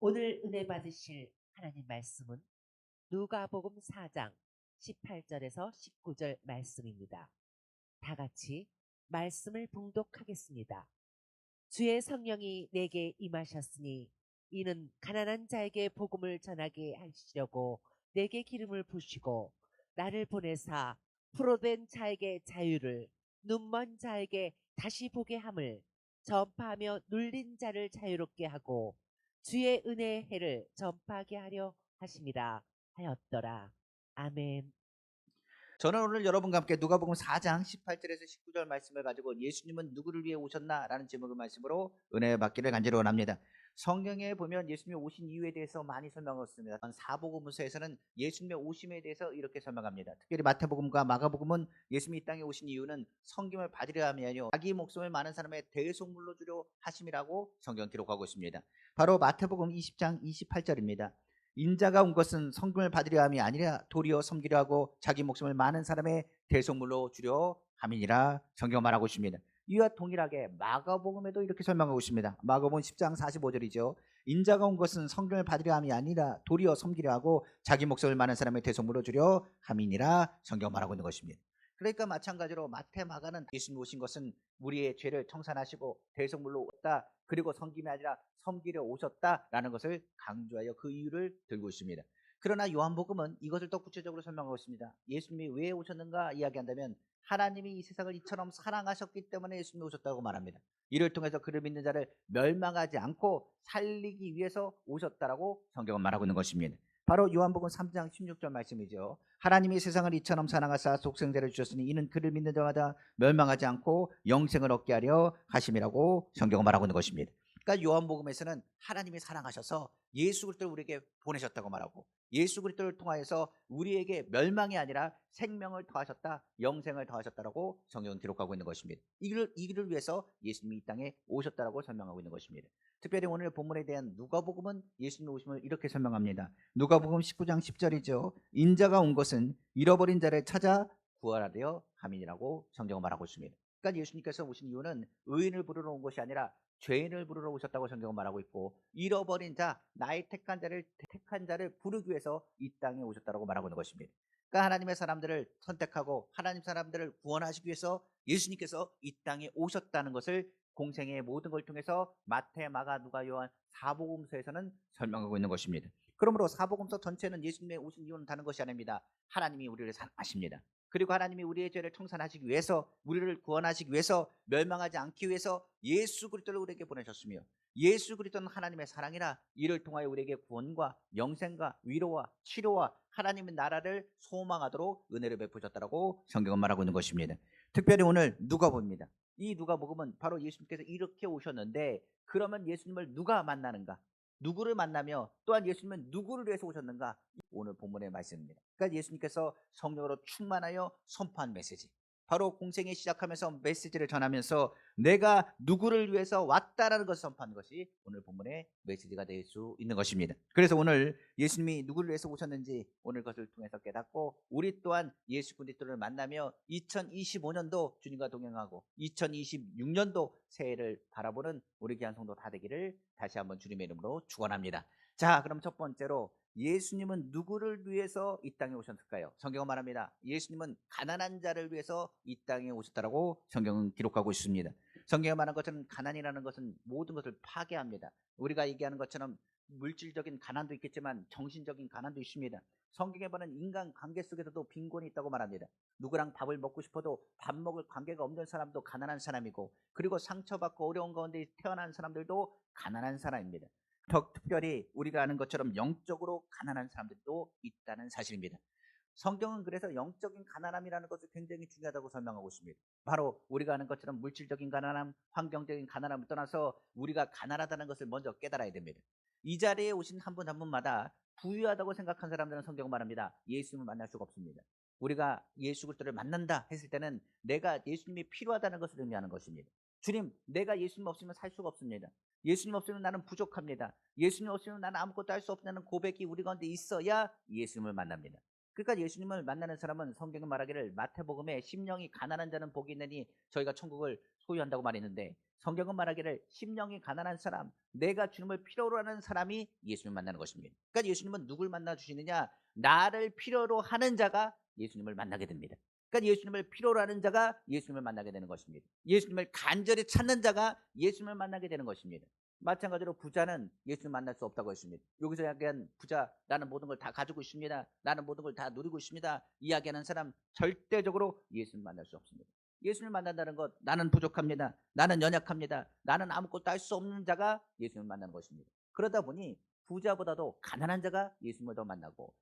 오늘 은혜 받으실 하나님 말씀은 누가복음 4장 18절에서 19절 말씀입니다. 다 같이 말씀을 봉독하겠습니다. 주의 성령이 내게 임하셨으니 이는 가난한 자에게 복음을 전하게 하시려고 내게 기름을 부시고 나를 보내사 포로된 자에게 자유를 눈먼 자에게 다시 보게 함을 전파하며 눌린 자를 자유롭게 하고 주의 은혜의 해를 전파하게 하려 하심이라 하였더라. 아멘. 저는 오늘 여러분과 함께 누가복음 4장 18절에서 19절 말씀을 가지고 예수님은 누구를 위해 오셨나라는 제목의 말씀으로 은혜 받기를 간절히 원합니다. 성경에 보면 예수님이 오신 이유에 대해서 많이 설명했습니다. 사복음서에서는 예수님의 오심에 대해서 이렇게 설명합니다. 특별히 마태복음과 마가복음은 예수님이 이 땅에 오신 이유는 성김을 받으려 함이요 자기 목숨을 많은 사람의 대속물로 주려 하심이라고 성경 기록하고 있습니다. 바로 마태복음 20장 28절입니다. 인자가 온 것은 성금을 받으려 함이 아니라 도리어 섬기려 하고 자기 목숨을 많은 사람의 대속물로 주려 함이니라 성경 말하고 있습니다. 이와 동일하게 마가복음에도 이렇게 설명하고 있습니다. 마가복음 10장 45절이죠. 인자가 온 것은 성금을 받으려 함이 아니라 도리어 섬기려 하고 자기 목숨을 많은 사람의 대속물로 주려 함이니라 성경 말하고 있는 것입니다. 그러니까 마찬가지로 마태 마가는 예수님 오신 것은 우리의 죄를 청산하시고 대속물로 왔다, 그리고 섬김이 아니라 섬기려 오셨다라는 것을 강조하여 그 이유를 들고 있습니다. 그러나 요한복음은 이것을 더 구체적으로 설명하고 있습니다. 예수님이 왜 오셨는가 이야기한다면 하나님이 이 세상을 이처럼 사랑하셨기 때문에 예수님이 오셨다고 말합니다. 이를 통해서 그를 믿는 자를 멸망하지 않고 살리기 위해서 오셨다라고 성경은 말하고 있는 것입니다. 바로 요한복음 3장 16절 말씀이죠. 하나님이 세상을 이처럼 사랑하사 독생자를 주셨으니 이는 그를 믿는 자마다 멸망하지 않고 영생을 얻게 하려 하심이라고 성경은 말하고 있는 것입니다. 그러니까 요한복음에서는 하나님이 사랑하셔서 예수 그리스도를 우리에게 보내셨다고 말하고, 예수 그리스도를 통하여서 우리에게 멸망이 아니라 생명을 더하셨다, 영생을 더하셨다라고 성경은 기록하고 있는 것입니다. 이 길을 위해서 예수님이 이 땅에 오셨다라고 설명하고 있는 것입니다. 특별히 오늘 본문에 대한 누가복음은 예수님의 오심을 이렇게 설명합니다. 누가복음 19장 10절이죠. 인자가 온 것은 잃어버린 자를 찾아 구하려 함이라고 성경은 말하고 있습니다. 그러니까 예수님께서 오신 이유는 의인을 부르러 온 것이 아니라 죄인을 부르러 오셨다고 성경은 말하고 있고, 잃어버린 자, 나의 택한 자를 부르기 위해서 이 땅에 오셨다고 말하고 있는 것입니다. 그러니까 하나님의 사람들을 선택하고 하나님 사람들을 구원하시기 위해서 예수님께서 이 땅에 오셨다는 것을 공생의 모든 걸 통해서 마태, 마가, 누가, 요한 사복음서에서는 설명하고 있는 것입니다. 그러므로 사복음서 전체는 예수님의 오신 이유는 다른 것이 아닙니다. 하나님이 우리를 사랑하십니다. 그리고 하나님이 우리의 죄를 청산하시기 위해서, 우리를 구원하시기 위해서, 멸망하지 않기 위해서 예수 그리스도를 우리에게 보내셨으며, 예수 그리스도는 하나님의 사랑이라 이를 통하여 우리에게 구원과 영생과 위로와 치료와 하나님의 나라를 소망하도록 은혜를 베푸셨다라고 성경은 말하고 있는 것입니다. 특별히 오늘 누가복음입니다. 이 누가복음은 바로 예수님께서 이렇게 오셨는데, 그러면 예수님을 누가 만나는가? 누구를 만나며 또한 예수님은 누구를 위해서 오셨는가? 오늘 본문의 말씀입니다. 그러니까 예수님께서 성령으로 충만하여 선포한 메시지, 바로 공생이 시작하면서 메시지를 전하면서 내가 누구를 위해서 왔다라는 것을 선포하는 것이 오늘 본문의 메시지가 될 수 있는 것입니다. 그래서 오늘 예수님이 누구를 위해서 오셨는지 오늘 것을 통해서 깨닫고, 우리 또한 예수 그리스도를 만나며 2025년도 주님과 동행하고 2026년도 새해를 바라보는 우리 귀한 성도 다 되기를 다시 한번 주님의 이름으로 축원합니다. 자, 그럼 첫 번째로 예수님은 누구를 위해서 이 땅에 오셨을까요? 성경은 말합니다. 예수님은 가난한 자를 위해서 이 땅에 오셨다라고 성경은 기록하고 있습니다. 성경에 말한 것처럼 가난이라는 것은 모든 것을 파괴합니다. 우리가 얘기하는 것처럼 물질적인 가난도 있겠지만 정신적인 가난도 있습니다. 성경에 보면 인간 관계 속에서도 빈곤이 있다고 말합니다. 누구랑 밥을 먹고 싶어도 밥 먹을 관계가 없는 사람도 가난한 사람이고, 그리고 상처받고 어려운 가운데 태어난 사람들도 가난한 사람입니다. 더 특별히 우리가 아는 것처럼 영적으로 가난한 사람들도 있다는 사실입니다. 성경은 그래서 영적인 가난함이라는 것을 굉장히 중요하다고 설명하고 있습니다. 바로 우리가 아는 것처럼 물질적인 가난함, 환경적인 가난함을 떠나서 우리가 가난하다는 것을 먼저 깨달아야 됩니다. 이 자리에 오신 한 분 한 분마다 부유하다고 생각한 사람들은 성경은 말합니다. 예수님을 만날 수가 없습니다. 우리가 예수 그리스도를 만난다 했을 때는 내가 예수님이 필요하다는 것을 의미하는 것입니다. 주님, 내가 예수님 없으면 살 수가 없습니다. 예수님 없으면 나는 부족합니다. 예수님 없으면 나는 아무것도 할 수 없다는 고백이 우리 가운데 있어야 예수님을 만납니다. 그러니까 예수님을 만나는 사람은 성경은 말하기를 마태복음에 심령이 가난한 자는 복이 있느니 저희가 천국을 소유한다고 말했는데 성경은 말하기를 심령이 가난한 사람, 내가 주님을 필요로 하는 사람이 예수님을 만나는 것입니다. 그러니까 예수님은 누굴 만나 주시느냐? 나를 필요로 하는 자가 예수님을 만나게 됩니다. 그러니까 예수님을 필요로 하는 자가 예수님을 만나게 되는 것입니다. 예수님을 간절히 찾는 자가 예수님을 만나게 되는 것입니다. 마찬가지로 부자는 예수님 만날 수 없다고 했습니다. 여기서 이야기한 부자, 나는 모든 걸 다 가지고 있습니다. 나는 모든 걸 다 누리고 있습니다. 이야기하는 사람 절대적으로 예수님 만날 수 없습니다. 예수님 만난다는 것, 나는 부족합니다. 나는 연약합니다. 나는 아무것도 할 수 없는 자가 예수님을 만나는 것입니다. 그러다 보니 부자보다도 가난한 자가 예수님을 더 만나고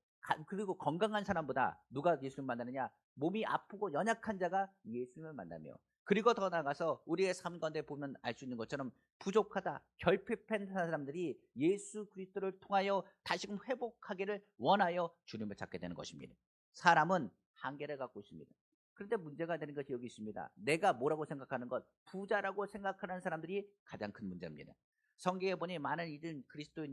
그리고 건강한 사람보다 누가 예수님을 만나느냐? 몸이 아프고 연약한 자가 예수님을 만나며 그리고 더 나아가서 우리의 삶 가운데 보면 알 수 있는 것처럼 부족하다, 결핍한 사람들이 예수 그리스도를 통하여 다시금 회복하기를 원하여 주님을 찾게 되는 것입니다. 사람은 한계를 갖고 있습니다. 그런데 문제가 되는 것이 여기 있습니다. 내가 뭐라고 생각하는 것, 부자라고 생각하는 사람들이 가장 큰 문제입니다. 성경에 보니 많은 이들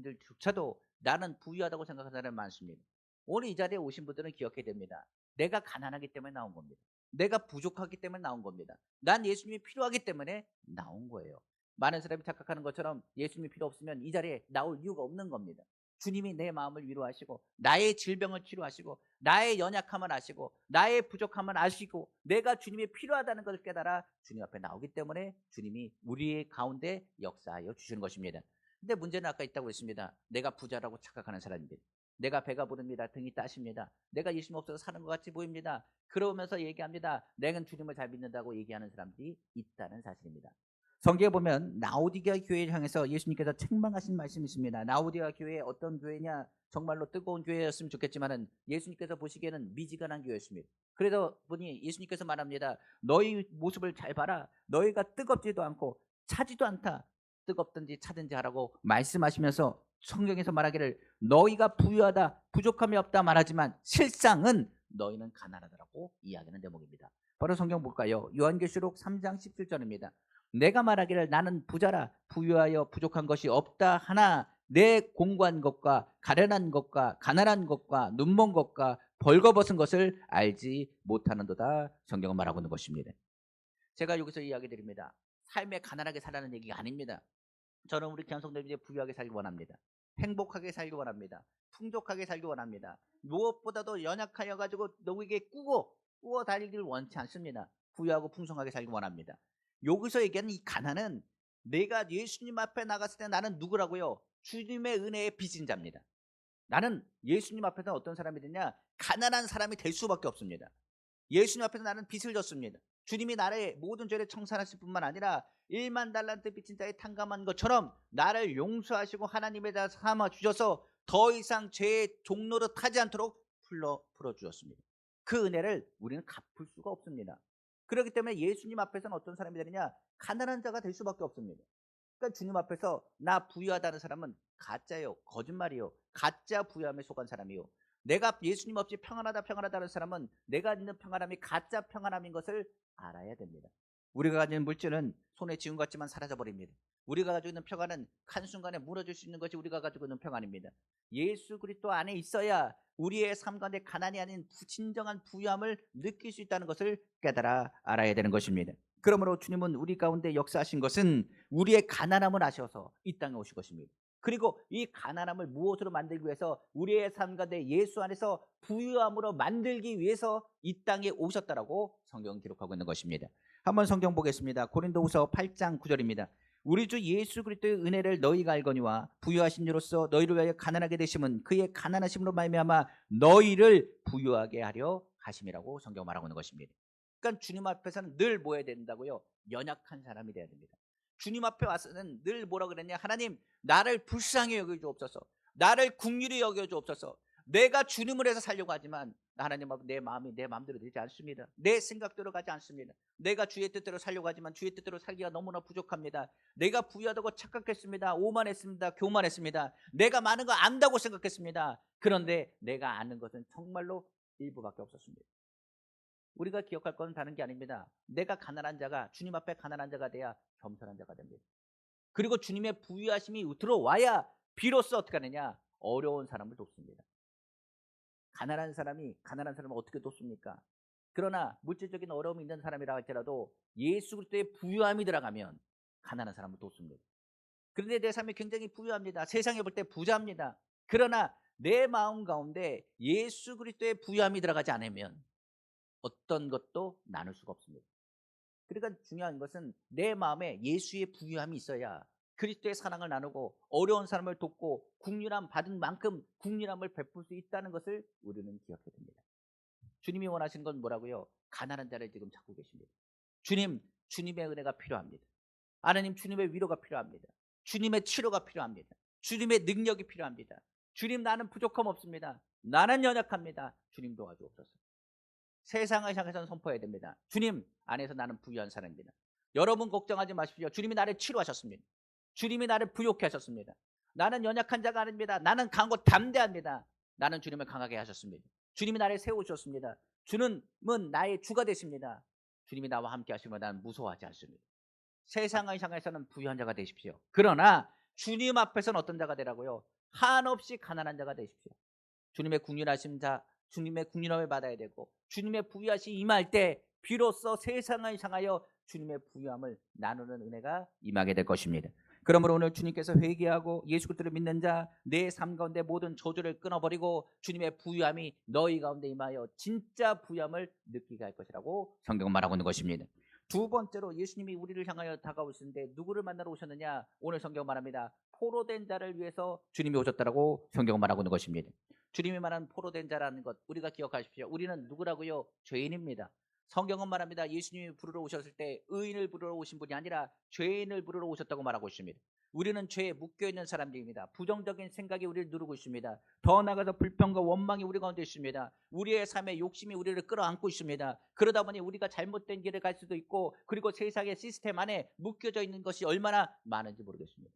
그리스도인들조차도 나는 부유하다고 생각하는 사람이 많습니다. 오늘 이 자리에 오신 분들은 기억해야 됩니다. 내가 가난하기 때문에 나온 겁니다. 내가 부족하기 때문에 나온 겁니다. 난 예수님이 필요하기 때문에 나온 거예요. 많은 사람이 착각하는 것처럼 예수님이 필요 없으면 이 자리에 나올 이유가 없는 겁니다. 주님이 내 마음을 위로하시고 나의 질병을 치료하시고 나의 연약함을 아시고 나의 부족함을 아시고 내가 주님이 필요하다는 것을 깨달아 주님 앞에 나오기 때문에 주님이 우리의 가운데 역사하여 주시는 것입니다. 근데 문제는 아까 있다고 했습니다. 내가 부자라고 착각하는 사람입니다. 내가 배가 부릅니다. 등이 따십니다. 내가 예수님 없어서 사는 것 같이 보입니다. 그러면서 얘기합니다. 내가 주님을 잘 믿는다고 얘기하는 사람들이 있다는 사실입니다. 성경에 보면 라오디게아 교회를 향해서 예수님께서 책망하신 말씀이 있습니다. 라오디게아 교회 어떤 교회냐? 정말로 뜨거운 교회였으면 좋겠지만은 예수님께서 보시기에는 미지근한 교회였습니다. 그래서 보니 예수님께서 말합니다. 너희 모습을 잘 봐라. 너희가 뜨겁지도 않고 차지도 않다. 뜨겁든지 차든지 하라고 말씀하시면서 성경에서 말하기를 너희가 부유하다 부족함이 없다 말하지만 실상은 너희는 가난하다라고 이야기하는 대목입니다. 바로 성경 볼까요? 요한계시록 3장 17절입니다. 내가 말하기를 나는 부자라 부유하여 부족한 것이 없다 하나 내 공고한 것과 가련한 것과 가난한 것과 눈먼 것과 벌거벗은 것을 알지 못하는도다. 성경은 말하고 있는 것입니다. 제가 여기서 이야기 드립니다. 삶에 가난하게 살라는 얘기가 아닙니다. 저는 우리 견성들이 부유하게 살기 원합니다. 행복하게 살기 원합니다. 풍족하게 살기 원합니다. 무엇보다도 연약하여 가지고 누구에게 꾸어 다니기를 원치 않습니다. 부유하고 풍성하게 살기 원합니다. 여기서 얘기하는 이 가난은 내가 예수님 앞에 나갔을 때 나는 누구라고요? 주님의 은혜에 빚진 자입니다. 나는 예수님 앞에서 어떤 사람이 되냐? 가난한 사람이 될 수밖에 없습니다. 예수님 앞에서 나는 빚을 졌습니다. 주님이 나의 모든 죄를 청산하실 뿐만 아니라 1만 달란트 빚진 자의 탕감한 것처럼 나를 용서하시고 하나님에 대해 삼아 주셔서 더 이상 죄의 종로로 타지 않도록 풀어주셨습니다. 그 은혜를 우리는 갚을 수가 없습니다. 그렇기 때문에 예수님 앞에서는 어떤 사람이 되느냐? 가난한 자가 될 수밖에 없습니다. 그러니까 주님 앞에서 나 부유하다는 사람은 가짜예요. 거짓말이요. 가짜 부유함에 속한 사람이요. 내가 예수님 없이 평안하다는 사람은 내가 있는 평안함이 가짜 평안함인 것을 알아야 됩니다. 우리가 가지는 물질은 손에 쥐운 것 같지만 사라져버립니다. 우리가 가지고 있는 평안은 한순간에 무너질 수 있는 것이 우리가 가지고 있는 평안입니다. 예수 그리스도 안에 있어야 우리의 삶 가운데 가난이 아닌 진정한 부유함을 느낄 수 있다는 것을 깨달아 알아야 되는 것입니다. 그러므로 주님은 우리 가운데 역사하신 것은 우리의 가난함을 아셔서 이 땅에 오신 것입니다. 그리고 이 가난함을 무엇으로 만들기 위해서 우리의 삶 가운데 예수 안에서 부유함으로 만들기 위해서 이 땅에 오셨다라고 성경은 기록하고 있는 것입니다. 한번 성경 보겠습니다. 고린도후서 8장 9절입니다. 우리 주 예수 그리스도의 은혜를 너희가 알거니와 부유하신 이로써 너희를 위하여 가난하게 되심은 그의 가난하심으로 말미암아 너희를 부유하게 하려 하심이라고 성경 말하고 있는 것입니다. 그러니까 주님 앞에서는 늘 뭐 해야 된다고요? 연약한 사람이 돼야 됩니다. 주님 앞에 와서는 늘 뭐라 그랬냐? 하나님 나를 불쌍히 여겨주옵소서. 나를 긍휼히 여겨주옵소서. 내가 주님을 해서 살려고 하지만 하나님 앞에 내 마음이 내 마음대로 되지 않습니다. 내 생각대로 가지 않습니다. 내가 주의 뜻대로 살려고 하지만 주의 뜻대로 살기가 너무나 부족합니다. 내가 부유하다고 착각했습니다. 오만했습니다. 교만했습니다. 내가 많은 거 안다고 생각했습니다. 그런데 내가 아는 것은 정말로 일부밖에 없었습니다. 우리가 기억할 건 다른 게 아닙니다. 내가 가난한 자가 주님 앞에 가난한 자가 돼야 겸손한 자가 됩니다. 그리고 주님의 부유하심이 들어와야 비로소 어떻게 하느냐? 어려운 사람을 돕습니다. 가난한 사람을 어떻게 돕습니까? 그러나 물질적인 어려움이 있는 사람이라 할지라도 예수 그리스도의 부유함이 들어가면 가난한 사람을 돕습니다. 그런데 내 삶이 굉장히 부유합니다. 세상에 볼 때 부자입니다. 그러나 내 마음 가운데 예수 그리스도의 부유함이 들어가지 않으면 어떤 것도 나눌 수가 없습니다. 그러니까 중요한 것은 내 마음에 예수의 부유함이 있어야 그리스도의 사랑을 나누고 어려운 사람을 돕고 국률함 받은 만큼 국률함을 베풀 수 있다는 것을 우리는 기억해야 됩니다. 주님이 원하시는 건 뭐라고요? 가난한 자를 지금 찾고 계십니다. 주님의 은혜가 필요합니다. 하나님, 주님의 위로가 필요합니다. 주님의 치료가 필요합니다. 주님의 능력이 필요합니다. 주님, 나는 부족함 없습니다. 나는 연약합니다. 주님 도와주옵소서. 세상을 향해서는 선포해야 됩니다. 주님 안에서 나는 부유한 사람입니다. 여러분 걱정하지 마십시오. 주님이 나를 치료하셨습니다. 주님이 나를 부욕해 하셨습니다. 나는 연약한 자가 아닙니다. 나는 강하고 담대합니다. 나는 주님을 강하게 하셨습니다. 주님이 나를 세우셨습니다. 주님은 나의 주가 되십니다. 주님이 나와 함께 하시면 나는 무서워하지 않습니다. 세상을 향해서는 부유한 자가 되십시오. 그러나 주님 앞에서는 어떤 자가 되라고요? 한없이 가난한 자가 되십시오. 주님의 국률하심 자, 주님의 국률함을 받아야 되고 주님의 부유하심 임할 때 비로소 세상을 향하여 주님의 부유함을 나누는 은혜가 임하게 될 것입니다. 그러므로 오늘 주님께서 회개하고 예수 그리스도를 믿는 자, 내 삶 가운데 모든 저주를 끊어버리고 주님의 부유함이 너희 가운데 임하여 진짜 부유함을 느끼게 할 것이라고 성경은 말하고 있는 것입니다. 두 번째로 예수님이 우리를 향하여 다가오시는데 누구를 만나러 오셨느냐? 오늘 성경 말합니다. 포로된 자를 위해서 주님이 오셨다라고 성경은 말하고 있는 것입니다. 주님이 말하는 포로된 자라는 것 우리가 기억하십시오. 우리는 누구라고요? 죄인입니다. 성경은 말합니다. 예수님이 부르러 오셨을 때 의인을 부르러 오신 분이 아니라 죄인을 부르러 오셨다고 말하고 있습니다. 우리는 죄에 묶여있는 사람들입니다. 부정적인 생각이 우리를 누르고 있습니다. 더 나아가서 불평과 원망이 우리 가운데 있습니다. 우리의 삶에 욕심이 우리를 끌어안고 있습니다. 그러다 보니 우리가 잘못된 길을 갈 수도 있고 그리고 세상의 시스템 안에 묶여져 있는 것이 얼마나 많은지 모르겠습니다.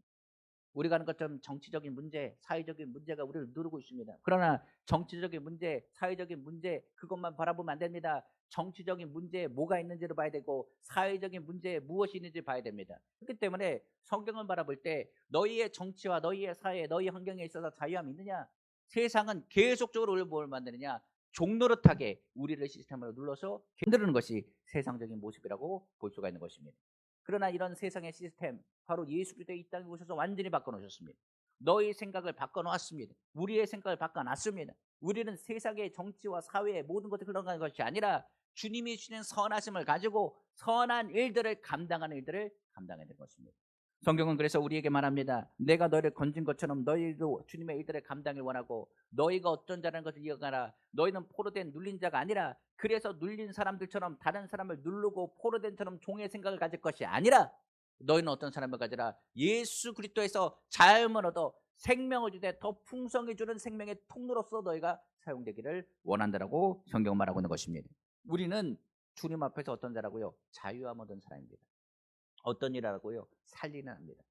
우리가 하는 것처럼 정치적인 문제, 사회적인 문제가 우리를 누르고 있습니다. 그러나 정치적인 문제, 사회적인 문제 그것만 바라보면 안 됩니다. 정치적인 문제에 뭐가 있는지를 봐야 되고 사회적인 문제에 무엇이 있는지 봐야 됩니다. 그렇기 때문에 성경을 바라볼 때 너희의 정치와 너희의 사회, 너희 환경에 있어서 자유함이 있느냐? 세상은 계속적으로 우리를 뭘 만드느냐? 종노릇하게 우리를 시스템으로 눌러서 흔드는 것이 세상적인 모습이라고 볼 수가 있는 것입니다. 그러나 이런 세상의 시스템 바로 예수 그리스도 이 땅에 오셔서 완전히 바꿔놓으셨습니다. 너희 생각을 바꿔놓았습니다. 우리의 생각을 바꿔놨습니다. 우리는 세상의 정치와 사회의 모든 것을 흘러가는 것이 아니라 주님이 주시는 선하심을 가지고 선한 일들을 감당하는 일들을 감당해야 되는 것입니다. 성경은 그래서 우리에게 말합니다. 내가 너희를 건진 것처럼 너희도 주님의 일들을 감당을 원하고 너희가 어떤 자라는 것을 이어가라. 너희는 포로된 눌린 자가 아니라 그래서 눌린 사람들처럼 다른 사람을 누르고 포로된처럼 종의 생각을 가질 것이 아니라 너희는 어떤 사람을 가지라. 예수 그리스도에서 자유함을 얻어 생명을 주되 더 풍성히 주는 생명의 통로로서 너희가 사용되기를 원한다라고 성경은 말하고 있는 것입니다. 우리는 주님 앞에서 어떤 자라고요? 자유함 얻은 사람입니다. 어떤 일 하라고요? 살리는 합니다.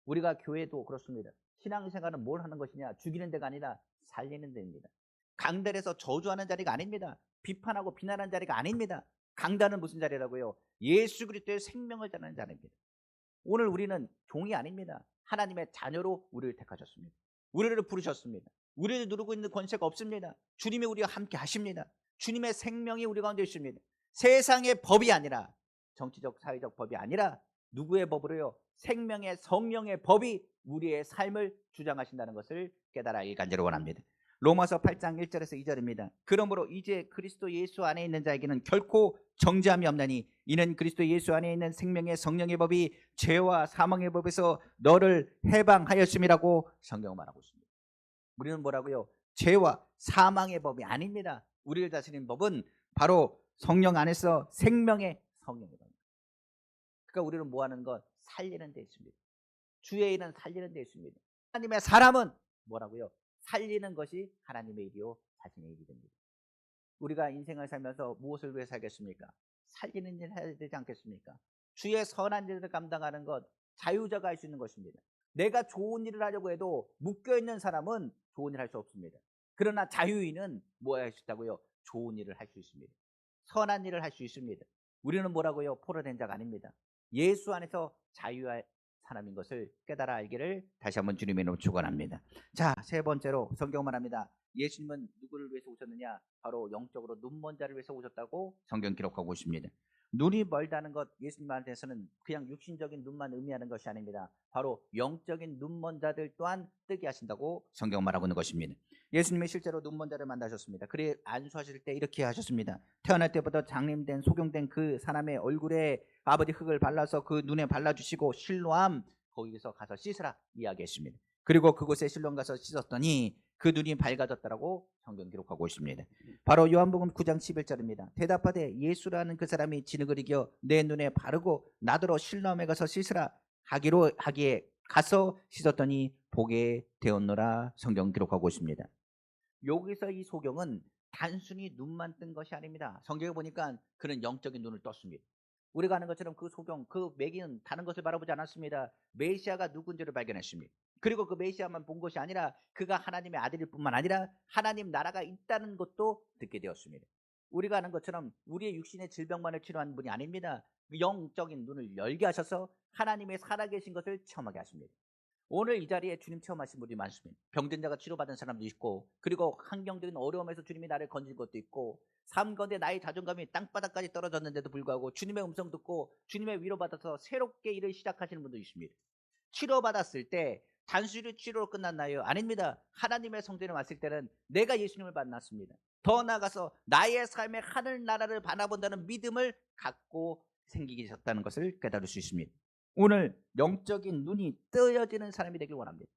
우리가 교회도 그렇습니다. 신앙생활은 뭘 하는 것이냐? 죽이는 데가 아니라 살리는 데입니다. 강단에서 저주하는 자리가 아닙니다. 비판하고 비난하는 자리가 아닙니다. 강단은 무슨 자리라고요? 예수 그리스도의 생명을 전하는 자리입니다. 오늘 우리는 종이 아닙니다. 하나님의 자녀로 우리를 택하셨습니다. 우리를 부르셨습니다. 우리를 누르고 있는 권세가 없습니다. 주님이 우리와 함께 하십니다. 주님의 생명이 우리 가운데 있습니다. 세상의 법이 아니라 정치적 사회적 법이 아니라 누구의 법으로요? 생명의 성령의 법이 우리의 삶을 주장하신다는 것을 깨달아 간절히 원합니다. 로마서 8장 1절에서 2절입니다. 그러므로 이제 그리스도 예수 안에 있는 자에게는 결코 정죄함이 없나니 이는 그리스도 예수 안에 있는 생명의 성령의 법이 죄와 사망의 법에서 너를 해방하였음이라고 성경은 말하고 있습니다. 우리는 뭐라고요? 죄와 사망의 법이 아닙니다. 우리를 다스리는 법은 바로 성령 안에서 생명의 성령의 법입니다. 그러니까 우리는 뭐 하는 것? 살리는 데 있습니다. 주의 일은 살리는 데 있습니다. 하나님의 사람은 뭐라고요? 살리는 것이 하나님의 일이요 자신의 일이 됩니다. 우리가 인생을 살면서 무엇을 위해 살겠습니까? 살리는 일을 해야 되지 않겠습니까? 주의 선한 일을 감당하는 것 자유자가 할 수 있는 것입니다. 내가 좋은 일을 하려고 해도 묶여있는 사람은 좋은 일을 할 수 없습니다. 그러나 자유인은 뭐 할 수 있다고요? 좋은 일을 할 수 있습니다. 선한 일을 할 수 있습니다. 우리는 뭐라고요? 포로된 자가 아닙니다. 예수 안에서 자유할 사람인 것을 깨달아 알기를 다시 한번 주님의 이름으로 축원합니다. 자, 세 번째로 성경 말합니다. 예수님은 누구를 위해서 오셨느냐? 바로 영적으로 눈먼 자를 위해서 오셨다고 성경 기록하고 있습니다. 눈이 멀다는 것 예수님한테서는 그냥 육신적인 눈만 의미하는 것이 아닙니다. 바로 영적인 눈먼 자들 또한 뜨게 하신다고 성경 말하고 있는 것입니다. 예수님이 실제로 눈먼 자를 만나셨습니다. 그래 안수하실 때 이렇게 하셨습니다. 태어날 때부터 장림된 소경된 그 사람의 얼굴에 아버지 흙을 발라서 그 눈에 발라주시고 실로암 거기서 가서 씻으라 이야기했습니다. 그리고 그곳에 실로암 가서 씻었더니 그 눈이 밝아졌다라고 성경 기록하고 있습니다. 바로 요한복음 9장 11절입니다. 대답하되 예수라는 그 사람이 진흙을 이겨 내 눈에 바르고 나더러 실로암에 가서 씻으라 하기에 가서 씻었더니 보게 되었노라 성경 기록하고 있습니다. 여기서 이 소경은 단순히 눈만 뜬 것이 아닙니다. 성경에 보니까 그는 영적인 눈을 떴습니다. 우리가 아는 것처럼 그 소경, 그 매기는 다른 것을 바라보지 않았습니다. 메시아가 누군지를 발견했습니다. 그리고 그 메시아만 본 것이 아니라 그가 하나님의 아들일 뿐만 아니라 하나님 나라가 있다는 것도 듣게 되었습니다. 우리가 아는 것처럼 우리의 육신의 질병만을 치료하는 분이 아닙니다. 영적인 눈을 열게 하셔서 하나님의 살아계신 것을 체험하게 하십니다. 오늘 이 자리에 주님 체험하신 분이 많습니다. 병든 자가 치료받은 사람도 있고, 그리고 환경적인 어려움에서 주님이 나를 건진 것도 있고, 삶 가운데 나의 자존감이 땅바닥까지 떨어졌는데도 불구하고 주님의 음성 듣고 주님의 위로받아서 새롭게 일을 시작하시는 분도 있습니다. 치료받았을 때 단순히 치료로 끝났나요? 아닙니다. 하나님의 성전에 왔을 때는 내가 예수님을 만났습니다. 더 나아가서 나의 삶의 하늘나라를 바라본다는 믿음을 갖고 생기게 되셨다는 것을 깨달을 수 있습니다. 오늘 영적인 눈이 뜨여지는 사람이 되길 원합니다.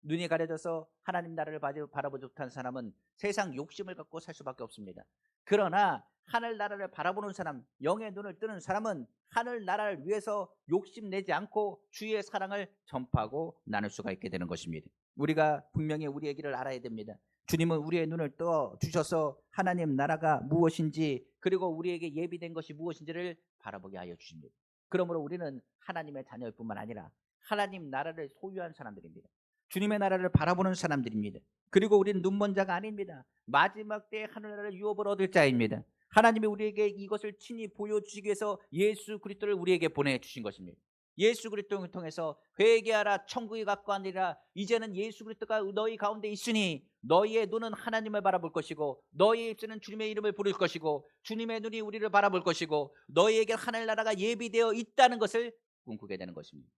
눈이 가려져서 하나님 나라를 바라보지 못하는 사람은 세상 욕심을 갖고 살 수밖에 없습니다. 그러나 하늘나라를 바라보는 사람, 영의 눈을 뜨는 사람은 하늘나라를 위해서 욕심내지 않고 주의 사랑을 전파하고 나눌 수가 있게 되는 것입니다. 우리가 분명히 우리의 길을 알아야 됩니다. 주님은 우리의 눈을 떠 주셔서 하나님 나라가 무엇인지, 그리고 우리에게 예비된 것이 무엇인지를 바라보게 하여 주십니다. 그러므로 우리는 하나님의 자녀일 뿐만 아니라 하나님 나라를 소유한 사람들입니다. 주님의 나라를 바라보는 사람들입니다. 그리고 우리는 눈먼 자가 아닙니다. 마지막 때에 하늘나라를 유업을 얻을 자입니다. 하나님이 우리에게 이것을 친히 보여주시기 위해서 예수 그리스도를 우리에게 보내주신 것입니다. 예수 그리스도를 통해서 회개하라 천국이 가까우니라. 이제는 예수 그리스도가 너희 가운데 있으니 너희의 눈은 하나님을 바라볼 것이고 너희의 입술은 주님의 이름을 부를 것이고 주님의 눈이 우리를 바라볼 것이고 너희에게 하늘나라가 예비되어 있다는 것을 꿈꾸게 되는 것입니다.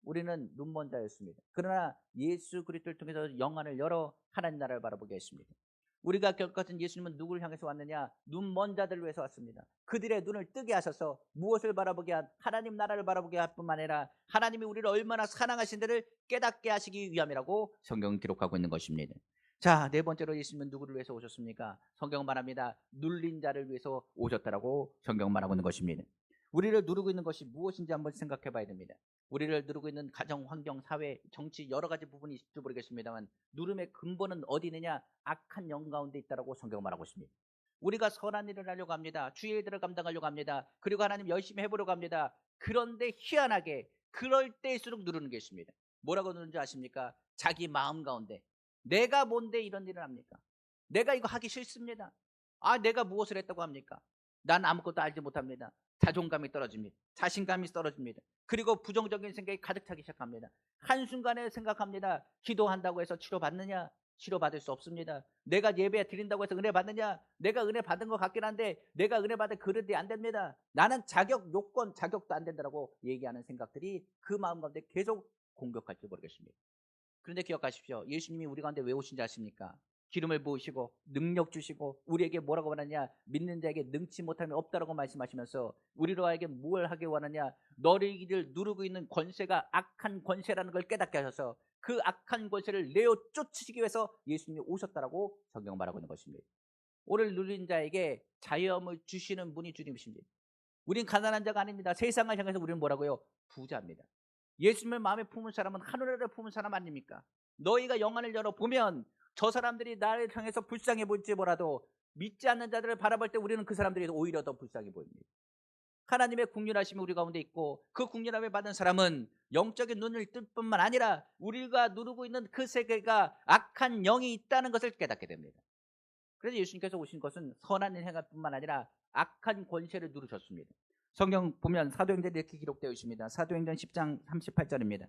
우리는 눈먼 자였습니다. 그러나 예수 그리스도를 통해서 영안을 열어 하나님 나라를 바라보게 했습니다. 우리가 겪었던 예수님은 누구를 향해서 왔느냐? 눈먼 자들을 위해서 왔습니다. 그들의 눈을 뜨게 하셔서 무엇을 바라보게 하나님 나라를 바라보게 할 뿐만 아니라 하나님이 우리를 얼마나 사랑하신지를 깨닫게 하시기 위함이라고 성경은 기록하고 있는 것입니다. 자, 네 번째로 예수님은 누구를 위해서 오셨습니까? 성경은 말합니다. 눌린 자를 위해서 오셨다라고 성경은 말하고 있는 것입니다. 우리를 누르고 있는 것이 무엇인지 한번 생각해 봐야 됩니다. 우리를 누르고 있는 가정, 환경, 사회, 정치 여러 가지 부분이 있을지 모르겠습니다만 누름의 근본은 어디 있느냐? 악한 영 가운데 있다라고 성경은 말하고 있습니다. 우리가 선한 일을 하려고 합니다. 주의 일들을 감당하려고 합니다. 그리고 하나님 열심히 해보려고 합니다. 그런데 희한하게 그럴 때일수록 누르는 게 있습니다. 뭐라고 누르는지 아십니까? 자기 마음 가운데 내가 뭔데 이런 일을 합니까? 내가 이거 하기 싫습니다. 내가 무엇을 했다고 합니까? 난 아무것도 알지 못합니다. 자존감이 떨어집니다. 자신감이 떨어집니다. 그리고 부정적인 생각이 가득 차기 시작합니다. 한순간에 생각합니다. 기도한다고 해서 치료받느냐? 치료받을 수 없습니다. 내가 예배 드린다고 해서 은혜 받느냐? 내가 은혜 받은 것 같긴 한데 내가 은혜 받을 그릇이 안 됩니다. 나는 자격, 요건, 자격도 안 된다고 얘기하는 생각들이 그 마음 가운데 계속 공격할지 모르겠습니다. 그런데 기억하십시오. 예수님이 우리 가운데 왜 오신지 아십니까? 기름을 부으시고 능력 주시고 우리에게 뭐라고 말하냐? 믿는 자에게 능치 못함이 없다라고 말씀하시면서 우리로 하여금 뭘 하기 원하냐? 너희를 누르고 있는 권세가 악한 권세라는 걸 깨닫게 하셔서 그 악한 권세를 내어 쫓으시기 위해서 예수님이 오셨다라고 성경 말하고 있는 것입니다. 오늘 누린 자에게 자유함을 주시는 분이 주님이십니다. 우린 가난한 자가 아닙니다. 세상을 향해서 우리는 뭐라고요? 부자입니다. 예수님을 마음에 품은 사람은 하늘나라를 품은 사람 아닙니까? 너희가 영안을 열어보면 저 사람들이 나를 향해서 불쌍해 보일지 몰라도 믿지 않는 자들을 바라볼 때 우리는 그 사람들이 오히려 더 불쌍해 보입니다. 하나님의 국률하심이 우리 가운데 있고 그 국률함을 받은 사람은 영적인 눈을 뜰 뿐만 아니라 우리가 누르고 있는 그 세계가 악한 영이 있다는 것을 깨닫게 됩니다. 그래서 예수님께서 오신 것은 선한 일 행할 뿐만 아니라 악한 권세를 누르셨습니다. 성경 보면 사도행전에 이렇게 기록되어 있습니다. 사도행전 10장 38절입니다.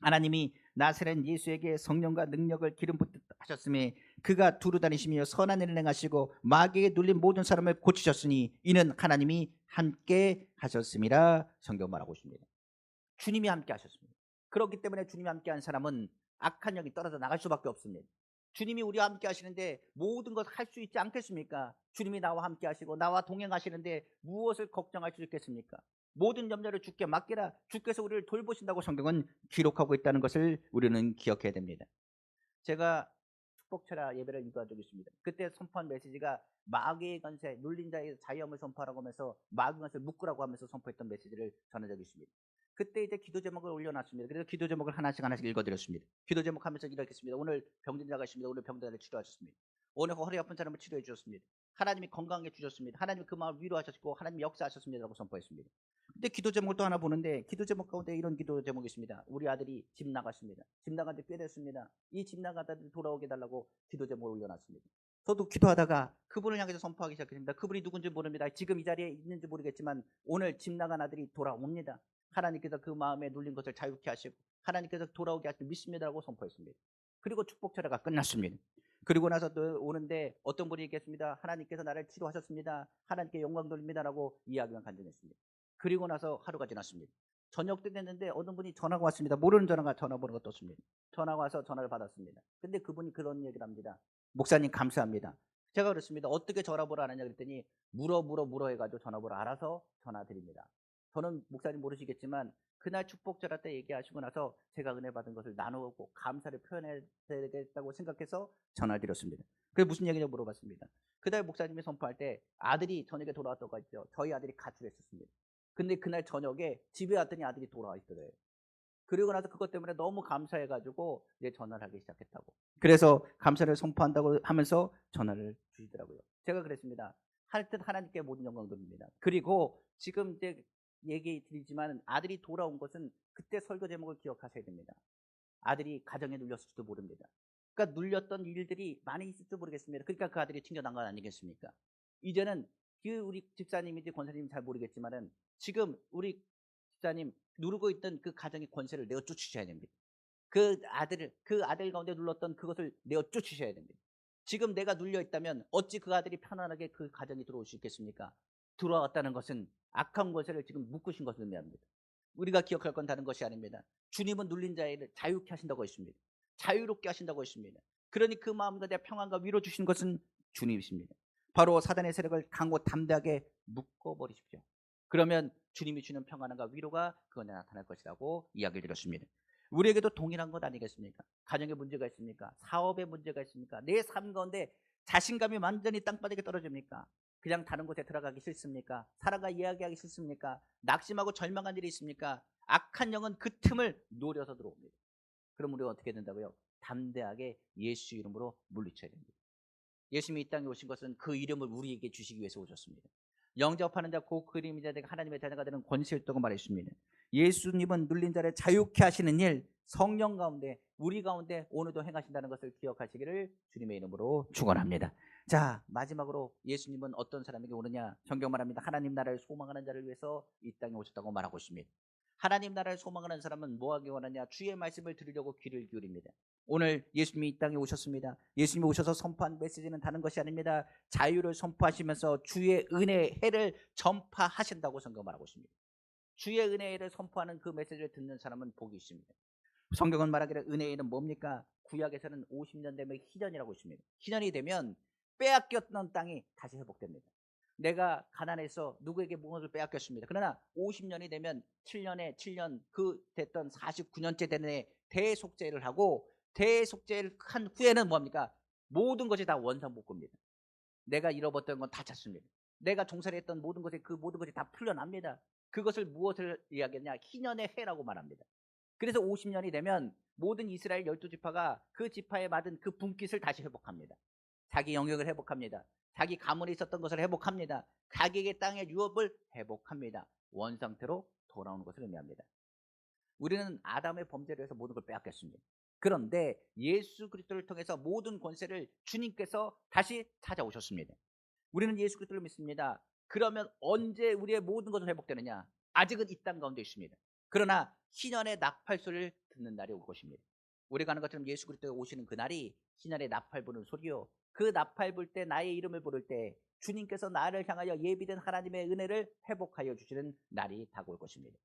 하나님이 나사렛 예수에게 성령과 능력을 기름 붓듯 하셨음에 그가 두루 다니시며 선한 일을 행하시고 마귀에게 눌린 모든 사람을 고치셨으니 이는 하나님이 함께 하셨음이라 성경 말하고 있습니다. 주님이 함께 하셨습니다. 그렇기 때문에 주님이 함께 한 사람은 악한 영이 떨어져 나갈 수밖에 없습니다. 주님이 우리와 함께 하시는데 모든 것 할 수 있지 않겠습니까? 주님이 나와 함께 하시고 나와 동행하시는데 무엇을 걱정할 수 있겠습니까? 모든 염려를 주께 맡기라. 주께서 우리를 돌보신다고 성경은 기록하고 있다는 것을 우리는 기억해야 됩니다. 제가 축복철야 예배를 인도한 적이 있습니다. 그때 선포한 메시지가 마귀의 권세, 눌린 자의 자유함을 선포하라고 하면서 마귀의 권세를 묶으라고 하면서 선포했던 메시지를 전한 적이 있습니다. 그때 이제 기도 제목을 올려놨습니다. 그래서 기도 제목을 하나씩 읽어드렸습니다. 기도 제목 하면서 이렇게 했습니다. 오늘 병든 자가 있습니다. 오늘 병든 자를 치료하셨습니다. 오늘 허리 아픈 사람을 치료해 주셨습니다. 하나님이 건강해 주셨습니다. 하나님이 그 마음을 위로하셨고 하나님이 역사하셨습니다 라고 선포했습니다. 근데 기도 제목을 또 하나 보는데 기도 제목 가운데 이런 기도 제목이 있습니다. 우리 아들이 집 나갔습니다. 집 나간 지 꽤 됐습니다. 이 집 나가다 돌아오게 달라고 기도 제목을 올려놨습니다. 저도 기도하다가 그분을 향해서 선포하기 시작했습니다. 그분이 누군지 모릅니다. 지금 이 자리에 있는지 모르겠지만 오늘 집 나간 아들이 돌아옵니다. 하나님께서 그 마음에 눌린 것을 자유케 하시고 하나님께서 돌아오게 하시길 믿습니다라고 선포했습니다. 그리고 축복 철야가 끝났습니다. 그리고 나서 또 오는데 어떤 분이 얘기했습니다. 하나님께서 나를 치료하셨습니다. 하나님께 영광 돌립니다라고 이야기만 간증했습니다. 그리고 나서 하루가 지났습니다. 저녁 때 됐는데 어느 분이 전화가 왔습니다. 모르는 전화가 전화번호가 떴습니다. 전화가 와서 전화를 받았습니다. 근데 그분이 그런 얘기를 합니다. 목사님 감사합니다. 제가 그랬습니다. 어떻게 전화번호 안 하냐 그랬더니 물어 해가지고 전화번호 알아서 전화 드립니다. 저는 목사님 모르시겠지만 그날 축복절할 때 얘기하시고 나서 제가 은혜 받은 것을 나누고 감사를 표현해야 되겠다고 생각해서 전화를 드렸습니다. 그게 무슨 얘기냐고 물어봤습니다. 그날 목사님이 선포할 때 아들이 저녁에 돌아왔다고 했죠. 저희 아들이 가출했었습니다. 근데 그날 저녁에 집에 왔더니 아들이 돌아와 있더래요. 그리고 나서 그것 때문에 너무 감사해가지고 이제 전화를 하기 시작했다고. 그래서 감사를 선포한다고 하면서 전화를 주시더라고요. 제가 그랬습니다. 할 듯 하나님께 모든 영광 돌립니다. 그리고 지금 이제 얘기 드리지만 아들이 돌아온 것은 그때 설교 제목을 기억하셔야 됩니다. 아들이 가정에 눌렸을지도 모릅니다. 그러니까 눌렸던 일들이 많이 있을지도 모르겠습니다. 그러니까 그 아들이 튕겨난 건 아니겠습니까? 이제는 그 우리 집사님인지 권사님인지 잘 모르겠지만은 지금 우리 집사님 누르고 있던 그 가정의 권세를 내어 쫓으셔야 됩니다. 그 아들 가운데 눌렀던 그것을 내어 쫓으셔야 됩니다. 지금 내가 눌려 있다면 어찌 그 아들이 편안하게 그 가정에 들어올 수 있겠습니까? 들어왔다는 것은 악한 권세를 지금 묶으신 것을 의미합니다. 우리가 기억할 건 다른 것이 아닙니다. 주님은 눌린 자를 자유케 하신다고 했습니다. 자유롭게 하신다고 했습니다. 그러니 그 마음과 내 평안과 위로 주신 것은 주님이십니다. 바로 사단의 세력을 강고 담대하게 묶어버리십시오. 그러면 주님이 주는 평안과 위로가 그건에 나타날 것이라고 이야기를 드렸습니다. 우리에게도 동일한 것 아니겠습니까? 가정에 문제가 있습니까? 사업에 문제가 있습니까? 내 삶 가운데 자신감이 완전히 땅바닥에 떨어집니까? 그냥 다른 곳에 들어가기 싫습니까? 살아가 이야기하기 싫습니까? 낙심하고 절망한 일이 있습니까? 악한 영은 그 틈을 노려서 들어옵니다. 그럼 우리가 어떻게 된다고요? 담대하게 예수 이름으로 물리쳐야 됩니다. 예수님이 이 땅에 오신 것은 그 이름을 우리에게 주시기 위해서 오셨습니다. 영접하는 자 곧 그림의 자가 하나님의 자녀가 되는 권세를 두고 말했습니다. 예수님은 눌린 자를 자유케 하시는 일 성령 가운데 우리 가운데 오늘도 행하신다는 것을 기억하시기를 주님의 이름으로 축원합니다. 자, 마지막으로 예수님은 어떤 사람에게 오느냐? 성경 말합니다. 하나님 나라를 소망하는 자를 위해서 이 땅에 오셨다고 말하고 있습니다. 하나님 나라를 소망하는 사람은 뭐 하기 원하냐? 주의 말씀을 들으려고 귀를 기울입니다. 오늘 예수님이 이 땅에 오셨습니다. 예수님이 오셔서 선포한 메시지는 다른 것이 아닙니다. 자유를 선포하시면서 주의 은혜의 해를 전파하신다고 성경 말하고 있습니다. 주의 은혜의 해를 선포하는 그 메시지를 듣는 사람은 복이 있습니다. 성경은 말하기를 은혜의 해는 뭡니까? 구약에서는 50년 되면 희년이라고 있습니다. 희년이 되면 빼앗겼던 땅이 다시 회복됩니다. 내가 가난해서 누구에게 무엇을 빼앗겼습니다. 그러나 50년이 되면 7년에 7년 그 됐던 49년째 되는 해 대속죄를 하고 대속죄를 한 후에는 뭡니까? 모든 것이 다 원상복구입니다. 내가 잃어버렸던 건 다 찾습니다. 내가 종살이했던 모든 것이 그 모든 것이 다 풀려납니다. 그것을 무엇을 이야기하냐? 희년의 해라고 말합니다. 그래서 50년이 되면 모든 이스라엘 12지파가 그 지파에 받은 그 분깃을 다시 회복합니다. 자기 영역을 회복합니다. 자기 가문에 있었던 것을 회복합니다. 가게의 땅의 유업을 회복합니다. 원상태로 돌아오는 것을 의미합니다. 우리는 아담의 범죄로 해서 모든 걸 빼앗겼습니다. 그런데 예수 그리스도를 통해서 모든 권세를 주님께서 다시 찾아오셨습니다. 우리는 예수 그리스도를 믿습니다. 그러면 언제 우리의 모든 것을 회복되느냐? 아직은 이 땅 가운데 있습니다. 그러나 희년의 낙팔 소리를 듣는 날이 올 것입니다. 우리가 아는 것처럼 예수 그리스도가 오시는 그날이 신년의 나팔 부는 소리요. 그 나팔 불 때 나의 이름을 부를 때 주님께서 나를 향하여 예비된 하나님의 은혜를 회복하여 주시는 날이 다가올 것입니다.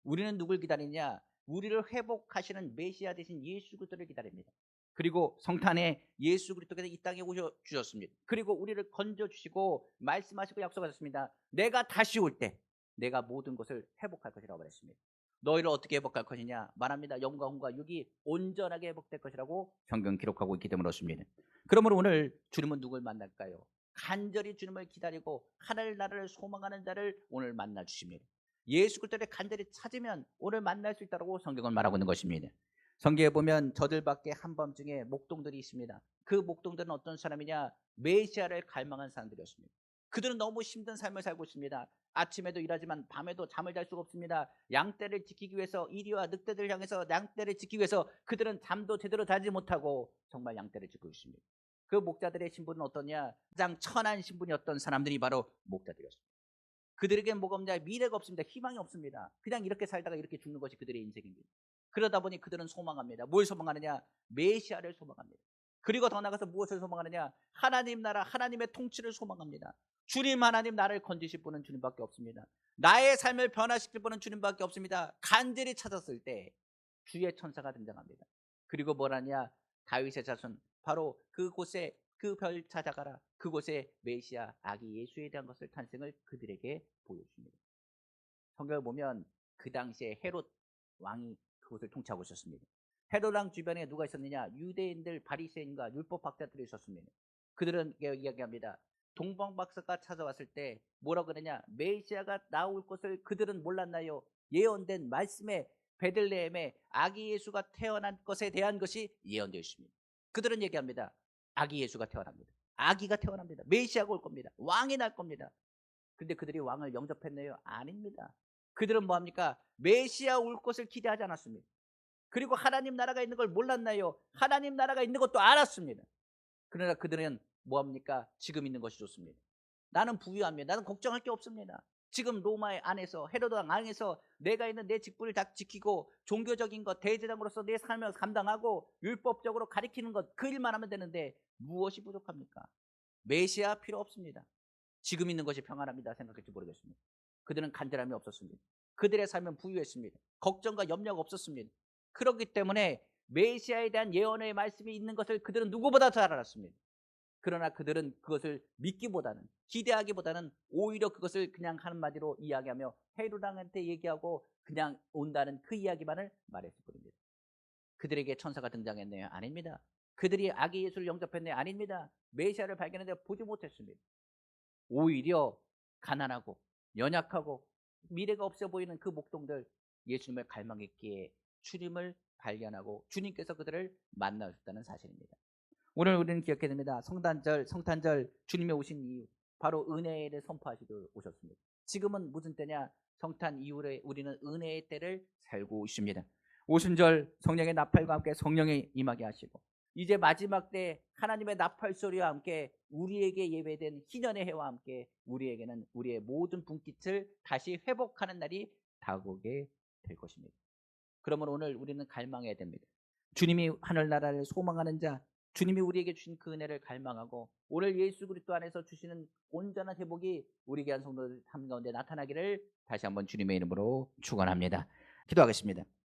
우리는 누굴 기다리냐? 우리를 회복하시는 메시아 되신 예수 그리스도를 기다립니다. 그리고 성탄에 예수 그리스도께서 이 땅에 오셔 주셨습니다. 그리고 우리를 건져 주시고 말씀하시고 약속하셨습니다. 내가 다시 올 때 내가 모든 것을 회복할 것이라고 말했습니다. 너희를 어떻게 회복할 것이냐 말합니다. 영과 혼과 육이 온전하게 회복될 것이라고 성경 기록하고 있기 때문에 그렇습니다. 그러므로 오늘 주님은 누굴 만날까요? 간절히 주님을 기다리고 하늘 나라를 소망하는 자를 오늘 만나 주십니다. 예수 그리스도를 간절히 찾으면 오늘 만날 수 있다고 성경은 말하고 있는 것입니다. 성경에 보면 저들 밖에 한밤중에 목동들이 있습니다. 그 목동들은 어떤 사람이냐? 메시아를 갈망한 사람들이었습니다. 그들은 너무 힘든 삶을 살고 있습니다. 아침에도 일하지만 밤에도 잠을 잘 수가 없습니다. 양떼를 지키기 위해서 이리와 늑대들을 향해서 양떼를 지키기 위해서 그들은 잠도 제대로 자지 못하고 정말 양떼를 지키고 있습니다. 그 목자들의 신분은 어떠냐? 가장 천한 신분이었던 사람들이 바로 목자들이었습니다. 그들에게는 뭐가 없냐? 미래가 없습니다. 희망이 없습니다. 그냥 이렇게 살다가 이렇게 죽는 것이 그들의 인생입니다. 그러다 보니 그들은 소망합니다. 뭘 소망하느냐? 메시아를 소망합니다. 그리고 더 나아가서 무엇을 소망하느냐? 하나님 나라, 하나님의 통치를 소망합니다. 주님 하나님 나를 건지실 분은 주님밖에 없습니다. 나의 삶을 변화시킬 분은 주님밖에 없습니다. 간절히 찾았을 때 주의 천사가 등장합니다. 그리고 뭐라냐? 다윗의 자손 바로 그곳에 그 별 찾아가라. 그곳에 메시아 아기 예수에 대한 것을 탄생을 그들에게 보여줍니다. 성경을 보면 그 당시에 헤롯 왕이 그곳을 통치하고 있었습니다. 헤롯 왕 주변에 누가 있었느냐? 유대인들, 바리새인과 율법학자들이 있었습니다. 그들은 이야기합니다. 동방박사가 찾아왔을 때 뭐라고 그러냐? 메시아가 나올 것을 그들은 몰랐나요? 예언된 말씀에 베들레헴에 아기 예수가 태어난 것에 대한 것이 예언되어 있습니다. 그들은 얘기합니다. 아기 예수가 태어납니다. 아기가 태어납니다. 메시아가 올 겁니다. 왕이 날 겁니다. 근데 그들이 왕을 영접했네요? 아닙니다. 그들은 뭐합니까? 메시아 올 것을 기대하지 않았습니다. 그리고 하나님 나라가 있는 걸 몰랐나요? 하나님 나라가 있는 것도 알았습니다. 그러나 그들은 뭐합니까? 지금 있는 것이 좋습니다. 나는 부유합니다. 나는 걱정할 게 없습니다. 지금 로마의 안에서 헤로드 왕 안에서 내가 있는 내 직분을 다 지키고 종교적인 것 대제장으로서 내 삶을 감당하고 율법적으로 가리키는 것 그 일만 하면 되는데 무엇이 부족합니까? 메시아 필요 없습니다. 지금 있는 것이 평안합니다 생각할지 모르겠습니다. 그들은 간절함이 없었습니다. 그들의 삶은 부유했습니다. 걱정과 염려가 없었습니다. 그렇기 때문에 메시아에 대한 예언의 말씀이 있는 것을 그들은 누구보다 잘 알았습니다. 그러나 그들은 그것을 믿기보다는 기대하기보다는 오히려 그것을 그냥 한마디로 이야기하며 헤롯 왕한테 얘기하고 그냥 온다는 그 이야기만을 말했을 뿐입니다. 그들에게 천사가 등장했네요? 아닙니다. 그들이 아기 예수를 영접했네요? 아닙니다. 메시아를 발견했는데 보지 못했습니다. 오히려 가난하고 연약하고 미래가 없어 보이는 그 목동들 예수님을 갈망했기에 주님을 발견하고 주님께서 그들을 만나셨다는 사실입니다. 오늘 우리는 기억해야 됩니다. 성탄절 주님이 오신 이유 바로 은혜를 선포하시러 오셨습니다. 지금은 무슨 때냐? 성탄 이후에 우리는 은혜의 때를 살고 있습니다. 오순절 성령의 나팔과 함께 성령이 임하게 하시고 이제 마지막 때 하나님의 나팔 소리와 함께 우리에게 예배된 희년의 해와 함께 우리에게는 우리의 모든 분깃을 다시 회복하는 날이 다가오게 될 것입니다. 그러면 오늘 우리는 갈망해야 됩니다. 주님이 하늘나라를 소망하는 자, 주님이 우리에게 주신 그 은혜를 갈망하고 오늘 예수 그리스도 안에서 주시는 온전한 회복이 우리 귀한 성도들 삶 가운데 나타나기를 다시 한번 주님의 이름으로 축원합니다. 기도하겠습니다.